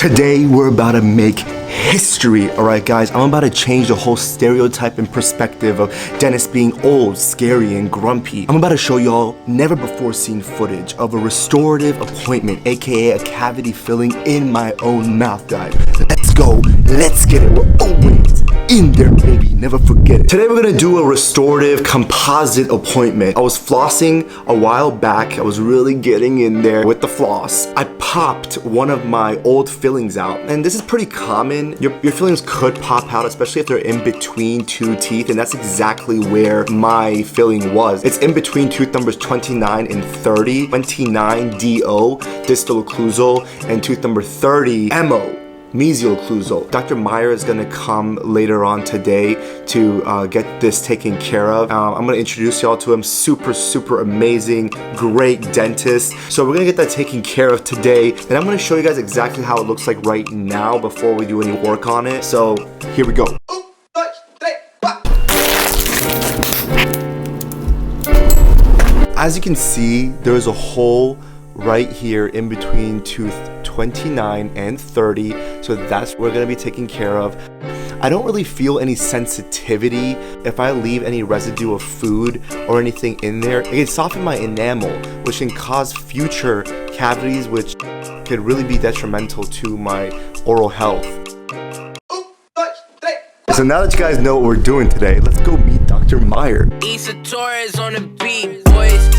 Today we're about to make history, alright guys? I'm about to change the whole stereotype and perspective of dentists being old, scary, and grumpy. I'm about to show y'all never before seen footage of a restorative appointment, aka a cavity filling in my own mouth, guys. Let's go, let's get it. We're always in there, baby, never forget it. Today we're gonna do a restorative composite appointment. I was flossing a while back. I was really getting in there with the floss. I popped one of my old fillings out, and this is pretty common. Your fillings could pop out, especially if they're in between two teeth, and that's exactly where my filling was. It's in between tooth numbers 29 and 30. 29 DO, distal occlusal, and tooth number 30 MO, mesial occlusal. Dr. Meyer is gonna come later on today to get this taken care of. I'm gonna introduce y'all to him. Super amazing, great dentist. So we're gonna get that taken care of today, and I'm gonna show you guys exactly how it looks like right now before we do any work on it. So here we go. As you can see, there's a hole right here in between tooth 29 and 30, so that's what we're gonna be taking care of. I don't really feel any sensitivity. If I leave any residue of food or anything in there, it can soften my enamel, which can cause future cavities, which could really be detrimental to my oral health. So now that you guys know what we're doing today, let's go meet Dr. Meyer. Issa Torres on the beat, boys.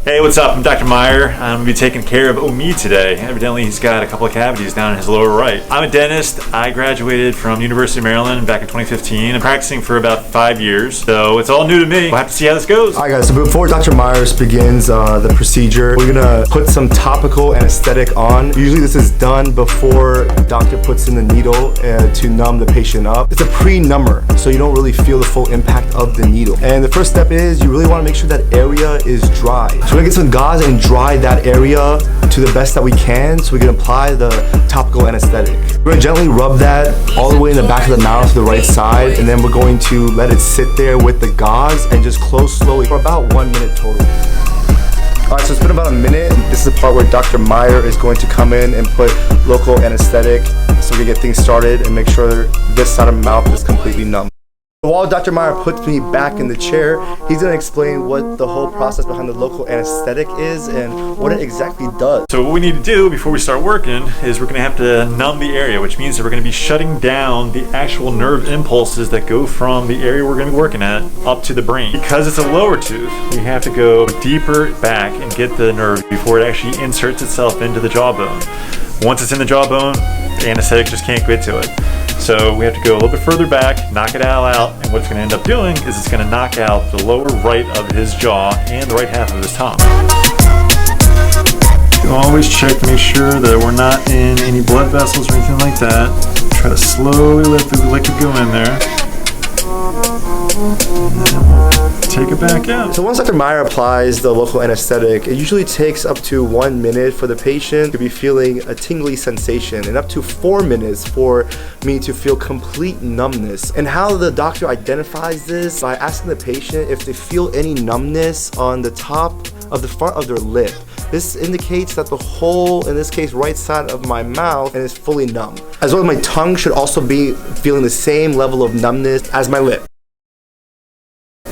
Hey, what's up? I'm Dr. Meyer. I'm going to be taking care of Omi today. Evidently, he's got a couple of cavities down in his lower right. I'm a dentist. I graduated from University of Maryland back in 2015. I'm practicing for about 5 years, so it's all new to me. We'll have to see how this goes. Alright guys, so before Dr. Myers begins the procedure, we're gonna put some topical anesthetic on. Usually this is done before the doctor puts in the needle to numb the patient up. It's a pre-number, so you don't really feel the full impact of the needle. And the first step is you really want to make sure that area is dry. So we're gonna get some gauze and dry that area to the best that we can so we can apply the topical anesthetic. We're gonna gently rub that all the way in the back of the mouth to the right side, and then we're going to let it sit there with the gauze and just close slowly for about 1 minute total. Alright, so it's been about a minute. This is the part where Dr. Meyer is going to come in and put local anesthetic so we can get things started and make sure this side of the mouth is completely numb. While Dr. Meyer puts me back in the chair, he's going to explain what the whole process behind the local anesthetic is and what it exactly does. So what we need to do before we start working is we're going to have to numb the area, which means that we're going to be shutting down the actual nerve impulses that go from the area we're going to be working at up to the brain. Because it's a lower tooth, we have to go deeper back and get the nerve before it actually inserts itself into the jawbone. Once it's in the jawbone, the anesthetic just can't get to it. So we have to go a little bit further back, knock it all out, and what it's going to end up doing is it's going to knock out the lower right of his jaw and the right half of his tongue. You always check to make sure that we're not in any blood vessels or anything like that. Try to slowly let the liquid go in there. And then we'll take it back out. So once Dr. Meyer applies the local anesthetic, it usually takes up to 1 minute for the patient to be feeling a tingly sensation and up to 4 minutes for me to feel complete numbness. And how the doctor identifies this by asking the patient if they feel any numbness on the top of the front of their lip. This indicates that the whole, in this case, right side of my mouth is fully numb. As well as my tongue should also be feeling the same level of numbness as my lip.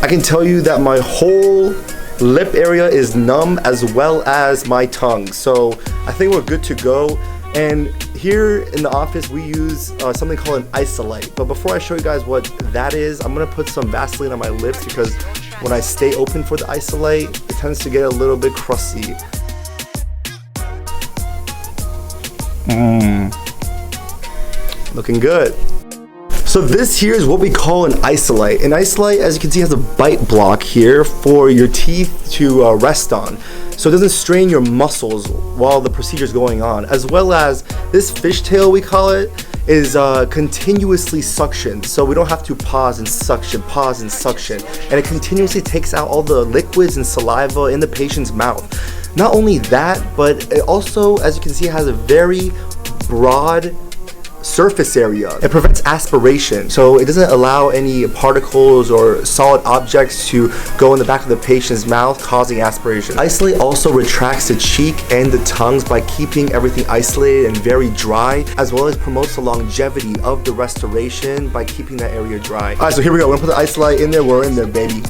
I can tell you that my whole lip area is numb as well as my tongue. So I think we're good to go. And here in the office, we use something called an isolite. But before I show you guys what that is, I'm gonna put some Vaseline on my lips because when I stay open for the isolite, it tends to get a little bit crusty. Looking good. So this here is what we call an isolite. An isolite, as you can see, has a bite block here for your teeth to rest on, so it doesn't strain your muscles while the procedure is going on. As well as this fishtail, we call it, is continuously suction, so we don't have to pause and suction, and it continuously takes out all the liquids and saliva in the patient's mouth. Not only that, but it also, as you can see, has a very broad surface area. It prevents aspiration, so it doesn't allow any particles or solid objects to go in the back of the patient's mouth, causing aspiration. Isolate also retracts the cheek and the tongues by keeping everything isolated and very dry, as well as promotes the longevity of the restoration by keeping that area dry. Alright, so here we go. We're gonna put the Isolate in there. We're in there, baby.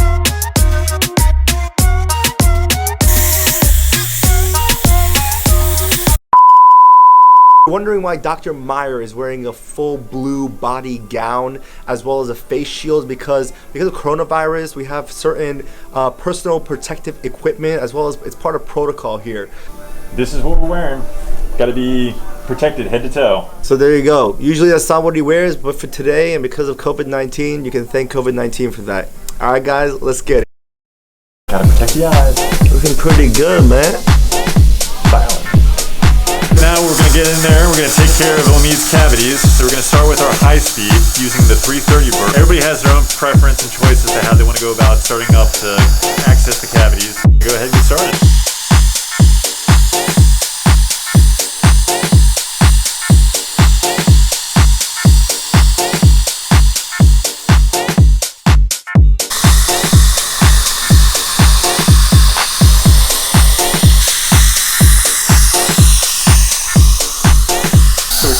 Wondering why Dr. Meyer is wearing a full blue body gown as well as a face shield, because of coronavirus we have certain personal protective equipment, as well as it's part of protocol here. This is what we're wearing. Got to be protected head to toe. So there you go. Usually that's not what he wears, but for today and because of COVID-19, you can thank COVID-19 for that. Alright guys, let's get it. Gotta protect the eyes. Looking pretty good, man. Now we're going to get in there, we're going to take care of Omid's cavities. So we're going to start with our high speed using the 330 burp. Everybody has their own preference and choice as to how they want to go about starting up to access the cavities. Go ahead and get started.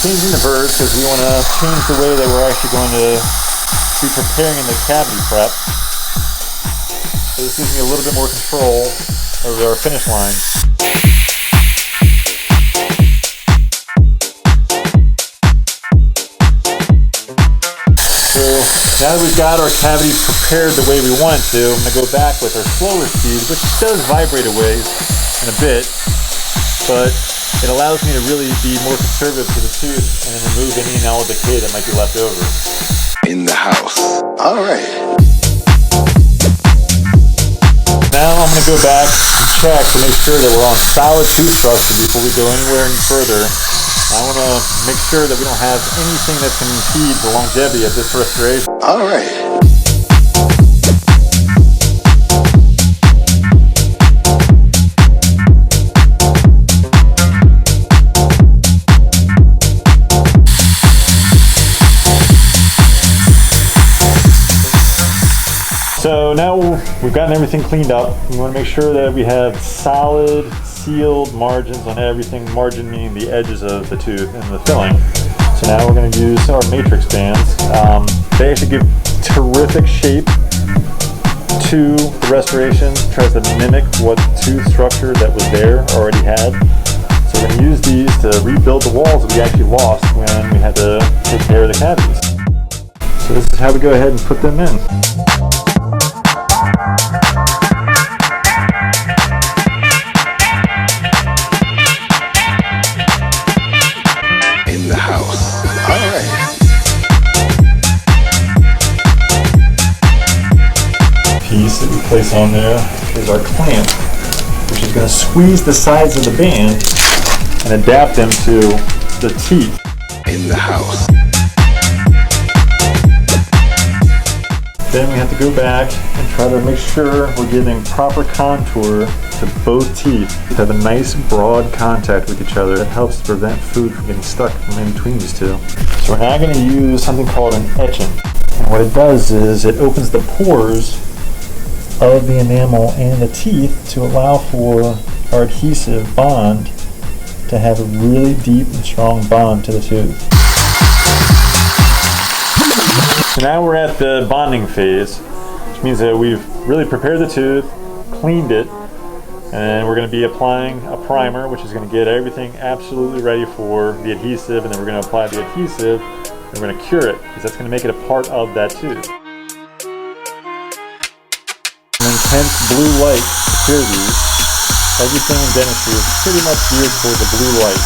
Changing the verbs because we want to change the way that we're actually going to be preparing in the cavity prep. So this gives me a little bit more control over our finish line. So now that we've got our cavities prepared the way we want it to, I'm going to go back with our slower speed, which does vibrate away in a bit, but it allows me to really be more conservative to the tooth and remove any and all decay that might be left over. In the house. All right. Now I'm going to go back and check to make sure that we're on solid tooth structure before we go anywhere any further. I want to make sure that we don't have anything that can impede the longevity of this restoration. All right. So now we've gotten everything cleaned up. We want to make sure that we have solid, sealed margins on everything. Margin meaning the edges of the tooth and the filling. So now we're going to use our matrix bands. They actually give terrific shape to the restoration. Tries to mimic what tooth structure that was there already had. So we're going to use these to rebuild the walls that we actually lost when we had to take care of the cavities. So this is how we go ahead and put them in. Piece that we place on there is our clamp, which is going to squeeze the sides of the band and adapt them to the teeth. In the house. Then we have to go back and try to make sure we're giving proper contour to both teeth to have a nice broad contact with each other. That helps to prevent food from getting stuck from in between these two. So we're now going to use something called an etchant. And what it does is it opens the pores of the enamel and the teeth to allow for our adhesive bond to have a really deep and strong bond to the tooth. So now we're at the bonding phase, which means that we've really prepared the tooth, cleaned it, and we're going to be applying a primer, which is going to get everything absolutely ready for the adhesive, and then we're going to apply the adhesive, and we're going to cure it, because that's going to make it a part of that tooth. An intense blue light to cure these. Everything in dentistry is pretty much geared toward the blue light.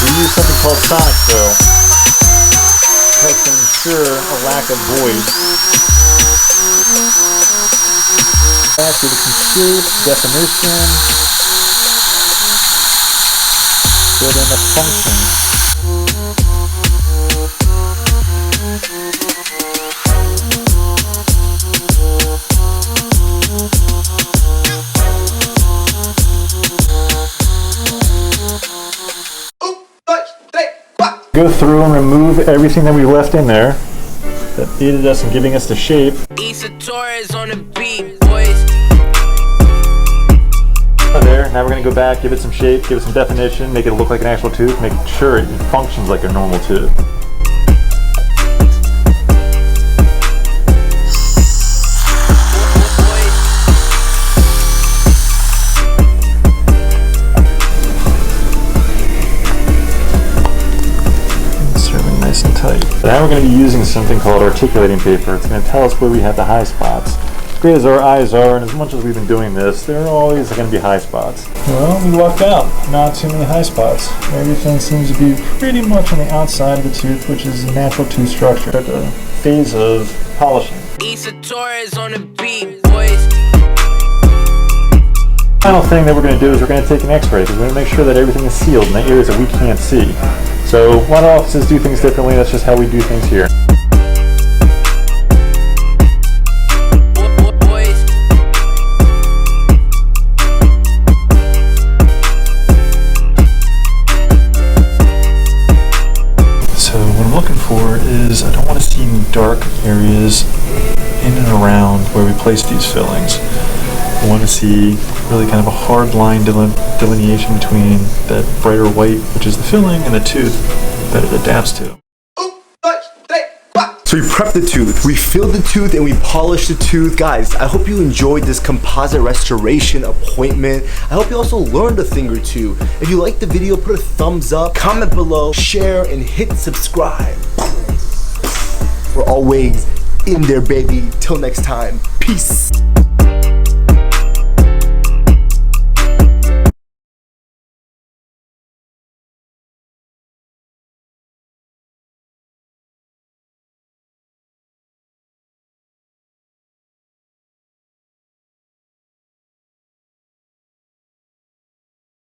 We use something called sonic fill to ensure a lack of void. back, give it some shape, definition, build in the function. Go through and remove everything that we left in there that aided us in giving us the shape. On the beat, boys. There, now we're going to go back, give it some shape, give it some definition, make it look like an actual tooth, make sure it functions like a normal tooth. Nice and tight. Now we're going to be using something called articulating paper. It's going to tell us where we have the high spots. As great as our eyes are, and as much as we've been doing this, there are always going to be high spots. Well, we lucked out. Not too many high spots. Everything seems to be pretty much on the outside of the tooth, which is the natural tooth structure at the phase of polishing. On the beat, boys. Final thing that we're going to do is we're going to take an x-ray because we're going to make sure that everything is sealed in the areas that we can't see. So a lot of offices do things differently. That's just how we do things here. So what I'm looking for is I don't want to see any dark areas in and around where we place these fillings. I want to see really kind of a hard line delineation between that brighter white, which is the filling, and the tooth that it adapts to. So we prepped the tooth, we filled the tooth, and we polished the tooth. Guys, I hope you enjoyed this composite restoration appointment. I hope you also learned a thing or two. If you liked the video, put a thumbs up, comment below, share, and hit subscribe. We're always in there, baby. Till next time, peace.